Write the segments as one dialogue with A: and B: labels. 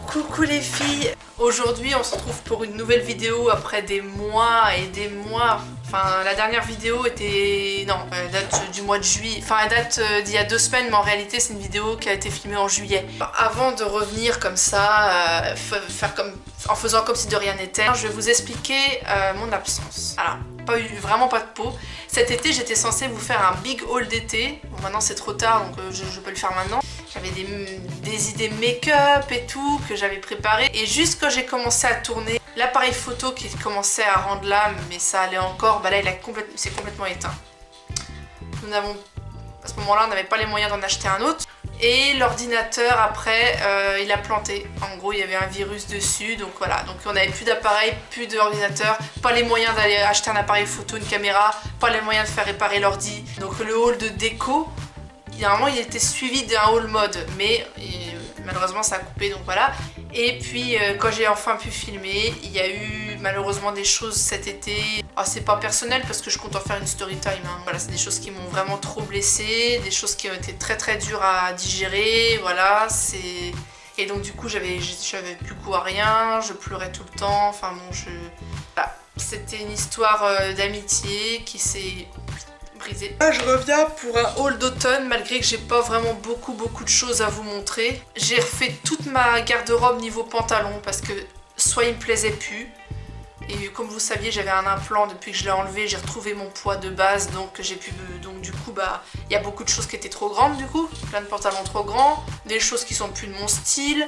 A: Coucou les filles. Aujourd'hui on se retrouve pour une nouvelle vidéo après des mois et des mois. Enfin la dernière vidéo était... non, elle date du mois de juillet. Enfin elle date d'il y a 2 semaines, mais en réalité c'est une vidéo qui a été filmée en juillet. Avant de revenir comme ça, en faisant comme si de rien n'était, je vais vous expliquer mon absence. Alors, vraiment pas de peau. Cet été j'étais censée vous faire un big haul d'été. Bon, maintenant c'est trop tard donc je peux le faire maintenant. J'avais des idées make-up et tout que j'avais préparées. Et juste quand j'ai commencé à tourner, l'appareil photo qui commençait à rendre l'âme, mais ça allait encore, bah là il s'est complètement éteint. Nous n'avons, à ce moment-là, on n'avait pas les moyens d'en acheter un autre. Et l'ordinateur après, il a planté. En gros, il y avait un virus dessus, donc voilà. Donc on n'avait plus d'appareil, plus d'ordinateur, pas les moyens d'aller acheter un appareil photo, une caméra, pas les moyens de faire réparer l'ordi. Donc le haul de déco, normalement il était suivi d'un haul mode, mais malheureusement ça a coupé, donc voilà. Et puis quand j'ai enfin pu filmer, il y a eu malheureusement des choses cet été. Oh, c'est pas personnel parce que je compte en faire une story time, hein. Voilà, c'est des choses qui m'ont vraiment trop blessée, des choses qui ont été très très dures à digérer, voilà, c'est... Et donc du coup j'avais plus goût à rien, je pleurais tout le temps, enfin bon, voilà. C'était une histoire d'amitié qui s'est... brisé. Là je reviens pour un haul d'automne malgré que j'ai pas vraiment beaucoup de choses à vous montrer. J'ai refait toute ma garde-robe niveau pantalon parce que soit il me plaisait plus, et comme vous saviez j'avais un implant depuis que je l'ai enlevé, j'ai retrouvé mon poids de base, donc donc du coup bah il y a beaucoup de choses qui étaient trop grandes, du coup plein de pantalons trop grands, des choses qui sont plus de mon style,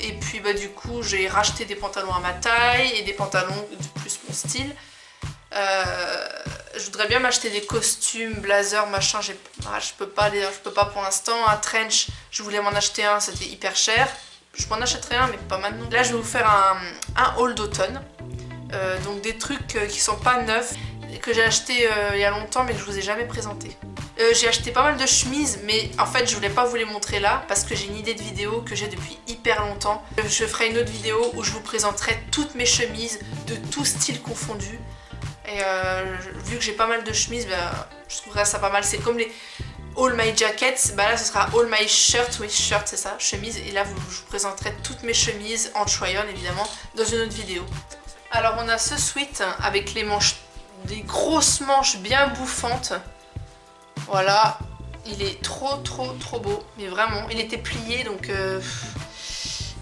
A: et puis bah du coup j'ai racheté des pantalons à ma taille et des pantalons de plus mon style. Je voudrais bien m'acheter des costumes, blazers, machin, je peux pas pour l'instant. Un trench, je voulais m'en acheter un, c'était hyper cher. Je m'en achèterai un, mais pas maintenant. Là, je vais vous faire un haul d'automne. Donc des trucs qui sont pas neufs, que j'ai acheté il y a longtemps, mais que je vous ai jamais présenté. J'ai acheté pas mal de chemises, mais en fait, je voulais pas vous les montrer là, parce que j'ai une idée de vidéo que j'ai depuis hyper longtemps. Je ferai une autre vidéo où je vous présenterai toutes mes chemises, de tout style confondu. Et vu que j'ai pas mal de chemises, bah, je trouverais ça pas mal. C'est comme les All My Jackets, bah là ce sera All My Shirts, oui shirt c'est ça, chemise. Et là je vous présenterai toutes mes chemises en try-on évidemment dans une autre vidéo. Alors on a ce sweat avec les manches, des grosses manches bien bouffantes. Voilà, il est trop beau, mais vraiment, il était plié donc...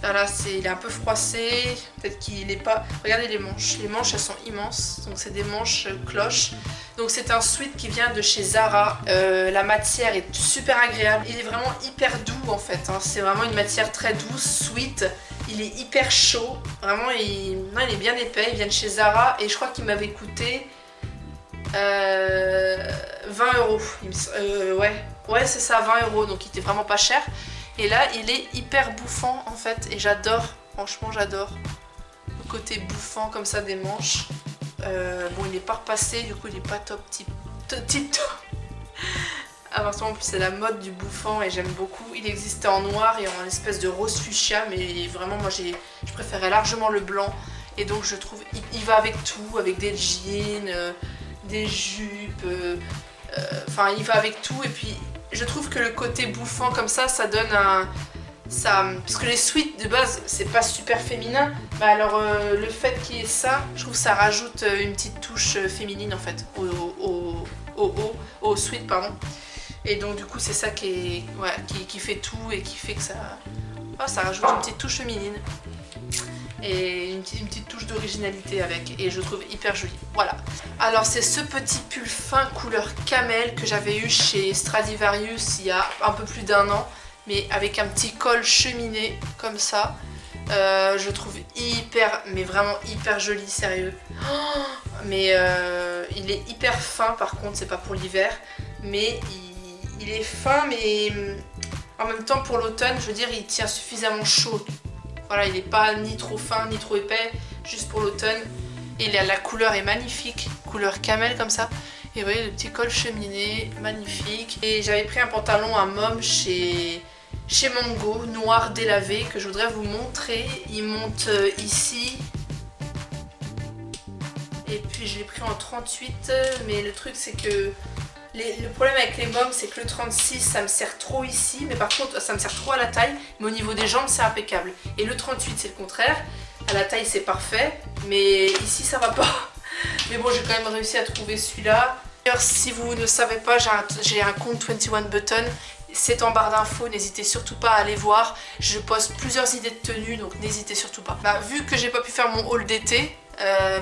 A: Voilà, il est un peu froissé, peut-être qu'il est pas... Regardez les manches elles sont immenses, donc c'est des manches cloches. Donc c'est un sweat qui vient de chez Zara, la matière est super agréable, il est vraiment hyper doux en fait, hein. C'est vraiment une matière très douce, sweat, il est hyper chaud, vraiment non, il est bien épais, il vient de chez Zara et je crois qu'il m'avait coûté 20 €, ouais c'est ça, 20 €, donc il était vraiment pas cher. Et là, il est hyper bouffant en fait, et j'adore, franchement j'adore le côté bouffant comme ça des manches. Bon, il n'est pas repassé, du coup il n'est pas top. Alors en plus c'est la mode du bouffant et j'aime beaucoup. Il existait en noir et en espèce de rose fuchsia, mais vraiment moi je préférais largement le blanc. Et donc je trouve, il va avec tout, avec des jeans, des jupes, enfin il va avec tout. Et puis je trouve que le côté bouffant comme ça donne parce que les sweats de base c'est pas super féminin, mais alors le fait qu'il y ait ça, je trouve que ça rajoute une petite touche féminine en fait au sweat, pardon. Et donc du coup c'est ça qui fait tout et qui fait que ça rajoute une petite touche féminine et une petite touche d'originalité avec, et je trouve hyper joli. Voilà. Alors c'est ce petit pull fin couleur camel que j'avais eu chez Stradivarius il y a un peu plus d'1 an, mais avec un petit col cheminé comme ça. Je trouve mais vraiment hyper joli, sérieux. Oh, mais il est hyper fin par contre, c'est pas pour l'hiver, mais il est fin, mais en même temps pour l'automne, je veux dire, il tient suffisamment chaud. Voilà, il n'est pas ni trop fin ni trop épais, juste pour l'automne. Et la couleur est magnifique, couleur camel comme ça. Et vous voyez le petit col cheminé, magnifique. Et j'avais pris un pantalon à mom chez Mango, noir délavé, que je voudrais vous montrer. Il monte ici. Et puis je l'ai pris en 38, mais le truc c'est que Le problème avec les mômes, c'est que le 36, ça me sert trop ici, mais par contre, ça me sert trop à la taille, mais au niveau des jambes, c'est impeccable. Et le 38, c'est le contraire. À la taille, c'est parfait, mais ici, ça va pas. Mais bon, j'ai quand même réussi à trouver celui-là. D'ailleurs, si vous ne savez pas, j'ai un compte 21 Button. C'est en barre d'infos, n'hésitez surtout pas à aller voir. Je poste plusieurs idées de tenues, donc n'hésitez surtout pas. Vu que j'ai pas pu faire mon haul d'été,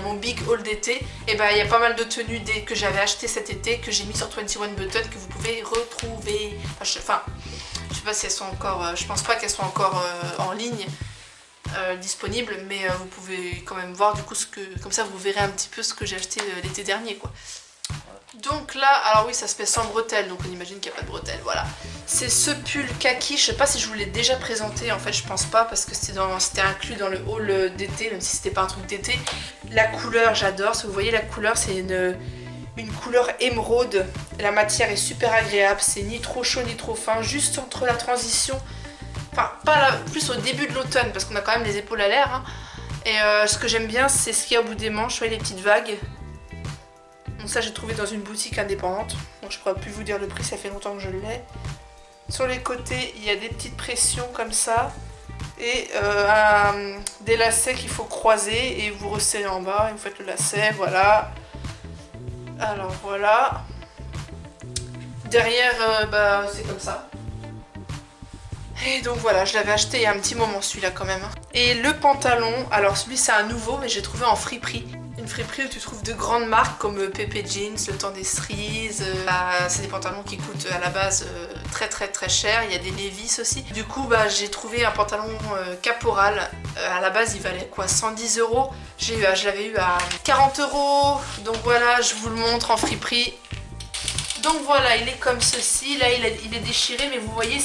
A: mon big haul d'été, et il y a pas mal de tenues que j'avais achetées cet été, que j'ai mis sur 21 Button, que vous pouvez retrouver. Enfin, je sais pas si elles sont encore, je pense pas qu'elles soient encore en ligne disponibles, mais vous pouvez quand même voir du coup comme ça vous verrez un petit peu ce que j'ai acheté l'été dernier quoi. Donc là, alors oui, ça se fait sans bretelles, donc on imagine qu'il n'y a pas de bretelles, voilà. C'est ce pull kaki, je sais pas si je vous l'ai déjà présenté, en fait je pense pas, parce que c'était inclus dans le haul d'été, même si c'était pas un truc d'été. La couleur, j'adore, si vous voyez la couleur, c'est une couleur émeraude. La matière est super agréable, c'est ni trop chaud ni trop fin, juste entre la transition, enfin pas là, plus au début de l'automne, parce qu'on a quand même les épaules à l'air, hein. Et ce que j'aime bien, c'est ce qu'il y a au bout des manches, vous voyez les petites vagues. Donc ça j'ai trouvé dans une boutique indépendante, donc je pourrais plus vous dire le prix, ça fait longtemps que je l'ai. Sur les côtés il y a des petites pressions comme ça et des lacets qu'il faut croiser et vous resserrez en bas et vous faites le lacet, voilà. Alors voilà. Derrière c'est comme ça. Et donc voilà, je l'avais acheté il y a un petit moment celui-là quand même. Et le pantalon, alors celui c'est un nouveau mais j'ai trouvé en friperie. Une friperie où tu trouves de grandes marques comme Pepe Jeans, Le Temps des Cerises. C'est des pantalons qui coûtent à la base très cher. Il y a des Levi's aussi. Du coup j'ai trouvé un pantalon Caporal. À la base il valait quoi, 110 €. Je l'avais eu à 40 €. Donc voilà, je vous le montre en friperie. Donc voilà, il est comme ceci. Là il est déchiré, mais vous voyez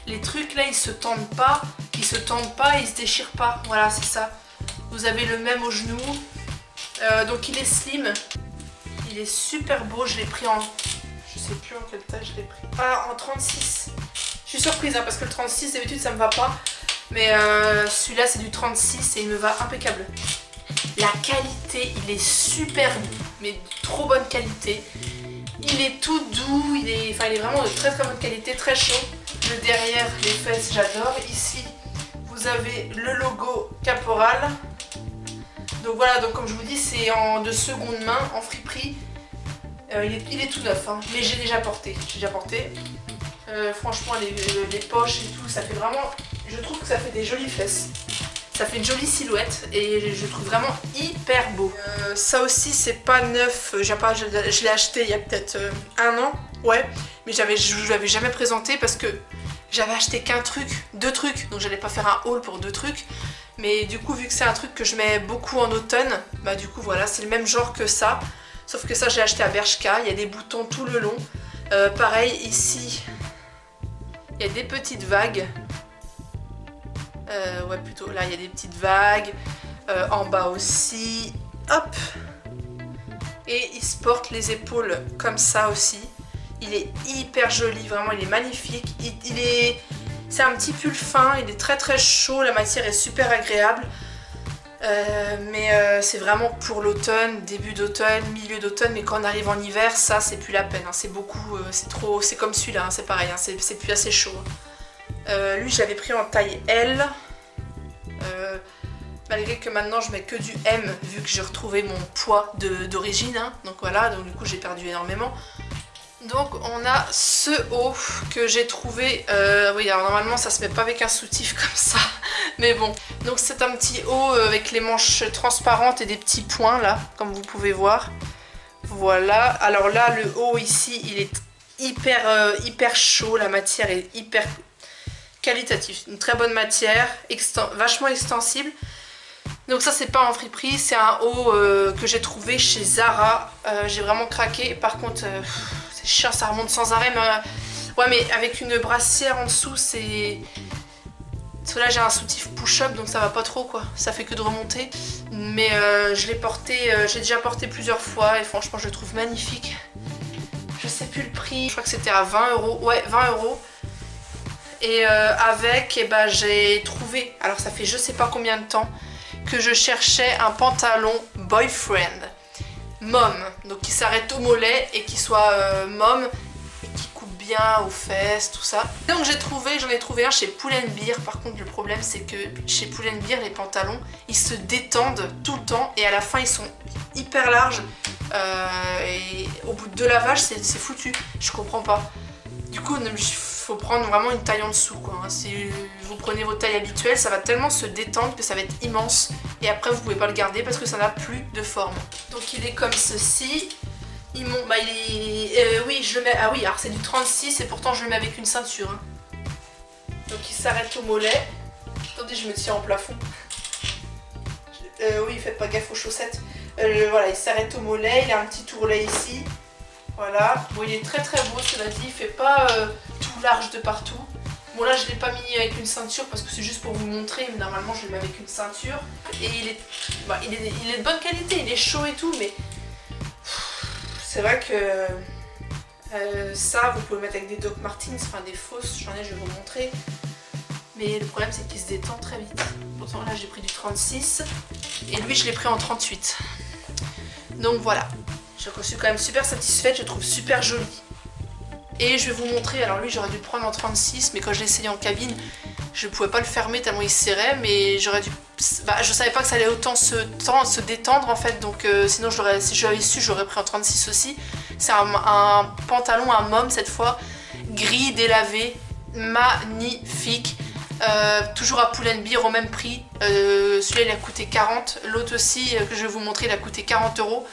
A: les trucs là ils se tendent pas. Ils se déchirent pas. Voilà, c'est ça. Vous avez le même au genou, donc il est slim, il est super beau, je l'ai pris en, je sais plus en quelle taille je l'ai pris, en 36, je suis surprise hein, parce que le 36 d'habitude ça me va pas, mais celui-là c'est du 36 et il me va impeccable. La qualité, il est super doux, mais trop bonne qualité, il est tout doux, il est vraiment de très bonne qualité, très chaud. Le derrière, les fesses j'adore, ici vous avez le logo Caporal. Donc voilà, donc comme je vous dis, c'est de seconde main, en friperie. Il est tout neuf, hein, mais j'ai déjà porté. Franchement, les poches et tout, ça fait vraiment... Je trouve que ça fait des jolies fesses. Ça fait une jolie silhouette et je trouve vraiment hyper beau. Ça aussi, c'est pas neuf. Je l'ai acheté il y a peut-être 1 an, ouais. Mais je ne l'avais jamais présenté parce que j'avais acheté qu'un truc, 2 trucs. Donc j'allais pas faire un haul pour 2 trucs. Mais du coup, vu que c'est un truc que je mets beaucoup en automne, du coup voilà, c'est le même genre que ça. Sauf que ça, j'ai acheté à Bershka, il y a des boutons tout le long. Pareil, ici, il y a des petites vagues. Ouais, plutôt, là, il y a des petites vagues. En bas aussi, hop. Et il se porte les épaules comme ça aussi. Il est hyper joli, vraiment, il est magnifique. C'est un petit pull fin, il est très chaud, la matière est super agréable. Mais c'est vraiment pour l'automne, début d'automne, milieu d'automne, mais quand on arrive en hiver, ça c'est plus la peine, hein. C'est beaucoup, c'est comme celui-là, hein, c'est pareil, hein, c'est plus assez chaud. Lui je l'avais pris en taille L, malgré que maintenant je mets que du M, vu que j'ai retrouvé mon poids d'origine, hein. Donc voilà, donc du coup j'ai perdu énormément. Donc on a ce haut que j'ai trouvé, oui alors normalement ça se met pas avec un soutif comme ça, mais bon. Donc c'est un petit haut avec les manches transparentes et des petits points là, comme vous pouvez voir. Voilà, alors là le haut ici il est hyper chaud, la matière est hyper qualitative, une très bonne matière, vachement extensible. Donc ça c'est pas en friperie, c'est un haut que j'ai trouvé chez Zara, j'ai vraiment craqué, par contre... c'est chiant, ça remonte sans arrêt, mais ouais, mais avec une brassière en dessous, c'est... Parce que là j'ai un soutif push-up, donc ça va pas trop quoi, ça fait que de remonter. Mais je l'ai porté, j'ai déjà porté plusieurs fois et franchement je le trouve magnifique. Je sais plus le prix, je crois que c'était à 20 €, ouais 20 €. Et avec, j'ai trouvé, alors ça fait je sais pas combien de temps, que je cherchais un pantalon boyfriend. mom, donc qui s'arrête au mollet et qui soit mom et qui coupe bien aux fesses, tout ça. Donc j'en ai trouvé un chez Pull&Bear. Par contre le problème c'est que chez Pull&Bear les pantalons ils se détendent tout le temps et à la fin ils sont hyper larges et au bout de 2 lavages c'est foutu, je comprends pas. Du coup il faut prendre vraiment une taille en dessous quoi. Si vous prenez vos tailles habituelles ça va tellement se détendre que ça va être immense et après vous pouvez pas le garder parce que ça n'a plus de forme. Donc il est comme ceci. Oui je le mets, ah oui alors c'est du 36 et pourtant je le mets avec une ceinture hein. Donc il s'arrête au mollet. Attendez je me tiens en plafond. Oui faites pas gaffe aux chaussettes. Voilà il s'arrête au mollet, il a un petit tourlet ici. Voilà, bon il est très très beau cela dit, il fait pas tout large de partout. Bon là je l'ai pas mis avec une ceinture parce que c'est juste pour vous montrer, mais normalement je le mets avec une ceinture. Et il est de bonne qualité, il est chaud et tout, mais c'est vrai que ça vous pouvez le mettre avec des Doc Martens, enfin des fausses, j'en ai, je vais vous montrer. Mais le problème c'est qu'il se détend très vite. Pourtant là j'ai pris du 36 et lui je l'ai pris en 38. Donc voilà. Je suis quand même super satisfaite, je le trouve super joli. Et je vais vous montrer, alors lui j'aurais dû le prendre en 36 mais quand je l'ai essayé en cabine je pouvais pas le fermer tellement il serrait, mais j'aurais dû... je savais pas que ça allait autant se détendre en fait, donc sinon si j'avais su j'aurais pris en 36 aussi. C'est un pantalon, un mom cette fois, gris délavé, magnifique. Toujours à Pull&Bear au même prix. Celui-là il a coûté 40, l'autre aussi que je vais vous montrer il a coûté 40 €.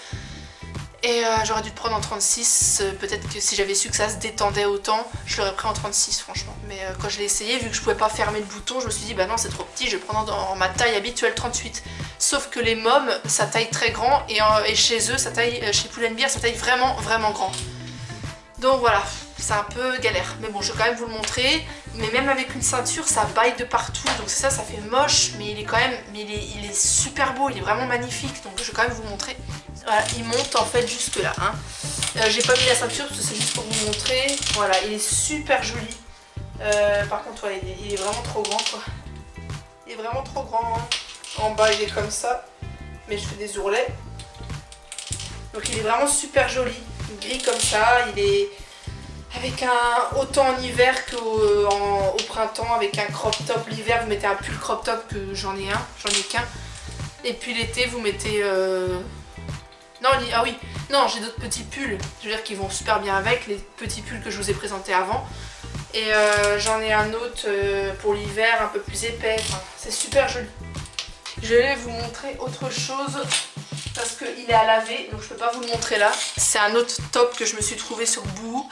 A: Et j'aurais dû le prendre en 36, peut-être que si j'avais su que ça se détendait autant, je l'aurais pris en 36 franchement. Mais quand je l'ai essayé, vu que je pouvais pas fermer le bouton, je me suis dit bah non c'est trop petit, je vais prendre en ma taille habituelle 38. Sauf que les mômes, ça taille très grand et chez eux, chez Pull&Bear, ça taille vraiment vraiment grand. Donc voilà, c'est un peu galère. Mais bon, je vais quand même vous le montrer. Mais même avec une ceinture, ça baille de partout. Donc c'est ça fait moche, mais il est quand même, il est super beau, il est vraiment magnifique. Donc je vais quand même vous montrer. Voilà, il monte en fait jusque là. Hein. J'ai pas mis la ceinture parce que c'est juste pour vous montrer. Voilà, il est super joli. Par contre, ouais, il est vraiment trop grand quoi. Il est vraiment trop grand. Hein. En bas, il est comme ça. Mais je fais des ourlets. Donc il est vraiment super joli. Gris comme ça. Il est avec autant en hiver qu'au printemps. Avec un crop top. L'hiver, vous mettez un pull crop top que j'en ai qu'un. Et puis l'été, vous mettez... Non, ah oui, non, j'ai d'autres petits pulls, je veux dire qui vont super bien avec, les petits pulls que je vous ai présentés avant. Et j'en ai un autre pour l'hiver, un peu plus épais, enfin, c'est super joli. Je vais vous montrer autre chose, parce qu'il est à laver, donc je peux pas vous le montrer là. C'est un autre top que je me suis trouvé sur Boohoo.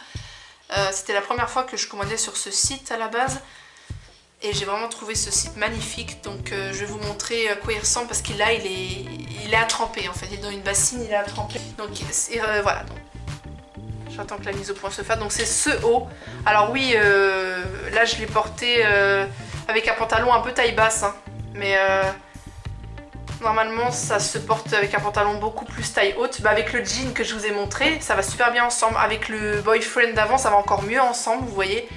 A: C'était la première fois que je commandais sur ce site à la base. Et j'ai vraiment trouvé ce site magnifique, donc je vais vous montrer à quoi il ressemble parce qu'il est à tremper en fait, il est dans une bassine, il est à tremper. Donc voilà, j'attends que la mise au point se fasse, donc c'est ce haut. Alors oui, là je l'ai porté avec un pantalon un peu taille basse, hein, mais normalement ça se porte avec un pantalon beaucoup plus taille haute. Bah, avec le jean que je vous ai montré, ça va super bien ensemble, avec le boyfriend d'avant ça va encore mieux ensemble, vous voyez.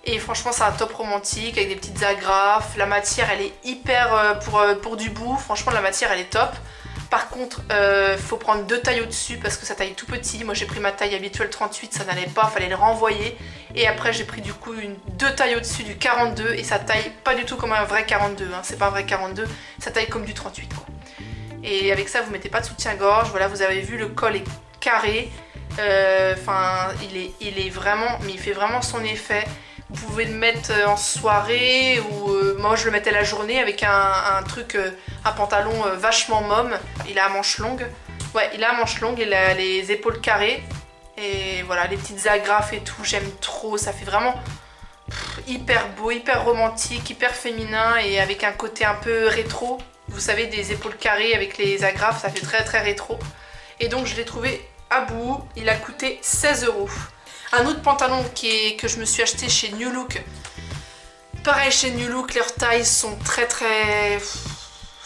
A: Et franchement c'est un top romantique avec des petites agrafes, la matière elle est hyper pour du bout, franchement la matière elle est top. Par contre faut prendre 2 tailles au-dessus parce que ça taille tout petit, moi j'ai pris ma taille habituelle 38, ça n'allait pas, fallait le renvoyer. Et après j'ai pris du coup 2 tailles au-dessus du 42 et ça taille pas du tout comme un vrai 42, hein. C'est pas un vrai 42, ça taille comme du 38 quoi. Et avec ça vous mettez pas de soutien-gorge, voilà vous avez vu le col est carré, enfin il est vraiment, mais il fait vraiment son effet. Vous pouvez le mettre en soirée ou moi je le mettais la journée avec un pantalon vachement mom. Il a à manches longues. Ouais, il a à manches longues, il a les épaules carrées. Et voilà, les petites agrafes et tout, j'aime trop. Ça fait vraiment hyper beau, hyper romantique, hyper féminin et avec un côté un peu rétro. Vous savez, des épaules carrées avec les agrafes, ça fait très très rétro. Et donc je l'ai trouvé à Boohoo, il a coûté 16 €. Un autre pantalon que je me suis acheté chez New Look. Pareil chez New Look, leurs tailles sont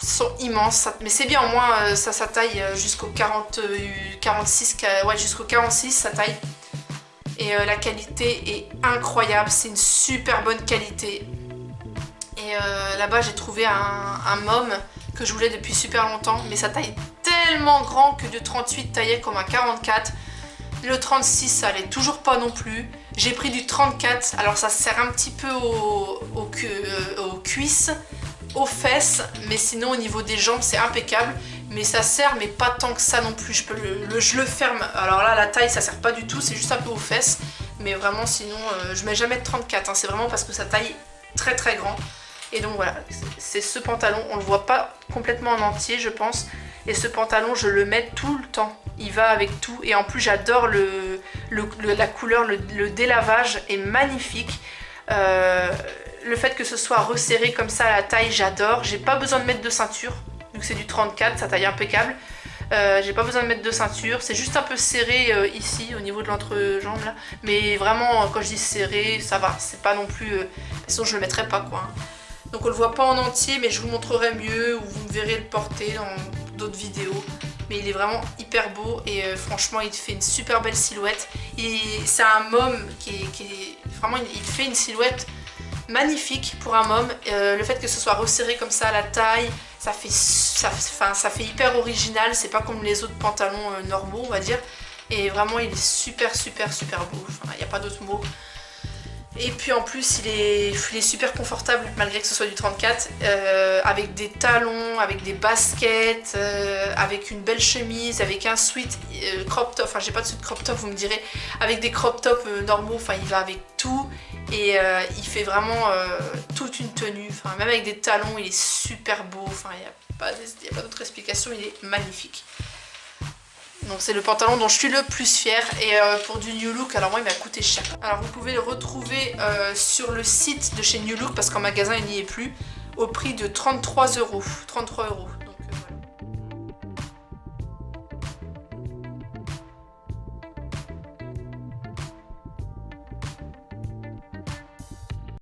A: sont immenses. Mais c'est bien, au moins ça taille jusqu'au 46, ouais, jusqu'au 46 ça taille. Et la qualité est incroyable, c'est une super bonne qualité. Et là-bas j'ai trouvé un mom que je voulais depuis super longtemps, mais ça taille tellement grand que du 38 taillait comme un 44. Le 36 ça allait toujours pas non plus. J'ai pris du 34, alors ça sert un petit peu aux cuisses, aux fesses, mais sinon au niveau des jambes c'est impeccable. Mais ça sert, mais pas tant que ça non plus. Je le ferme. Alors là, la taille, ça sert pas du tout. C'est juste un peu aux fesses. Mais vraiment, sinon, je mets jamais de 34. Hein. C'est vraiment parce que ça taille très très grand. Et donc voilà, c'est ce pantalon. On le voit pas complètement en entier, je pense. Et ce pantalon, je le mets tout le temps. Il va avec tout. Et en plus, j'adore la couleur. Le délavage est magnifique. Le fait que ce soit resserré comme ça à la taille, j'adore. J'ai pas besoin de mettre de ceinture. Donc c'est du 34, ça taille impeccable. J'ai pas besoin de mettre de ceinture, c'est juste un peu serré ici au niveau de l'entrejambe là. Mais vraiment quand je dis serré, ça va, c'est pas non plus... sinon je le mettrais pas quoi. Donc on le voit pas en entier, mais je vous montrerai mieux ou vous me verrez le porter dans d'autres vidéos. Mais il est vraiment hyper beau et franchement il fait une super belle silhouette. C'est un môme qui est vraiment, il fait une silhouette magnifique pour un môme. Le fait que ce soit resserré comme ça à la taille, ça fait hyper original, c'est pas comme les autres pantalons normaux on va dire. Et vraiment il est super beau, enfin il n'y a pas d'autre mot. Et puis en plus il est super confortable malgré que ce soit du 34, avec des talons, avec des baskets, avec une belle chemise, avec un sweat crop top, enfin j'ai pas de sweat crop top vous me direz, avec des crop tops normaux, enfin il va avec tout. Et il fait vraiment toute une tenue, enfin, même avec des talons, il est super beau, enfin, il n'y a pas d'autre explication, il est magnifique. Donc c'est le pantalon dont je suis le plus fière. Et pour du New Look, alors moi il m'a coûté cher. Alors vous pouvez le retrouver sur le site de chez New Look, parce qu'en magasin il n'y est plus, au prix de 33 €. 33 €.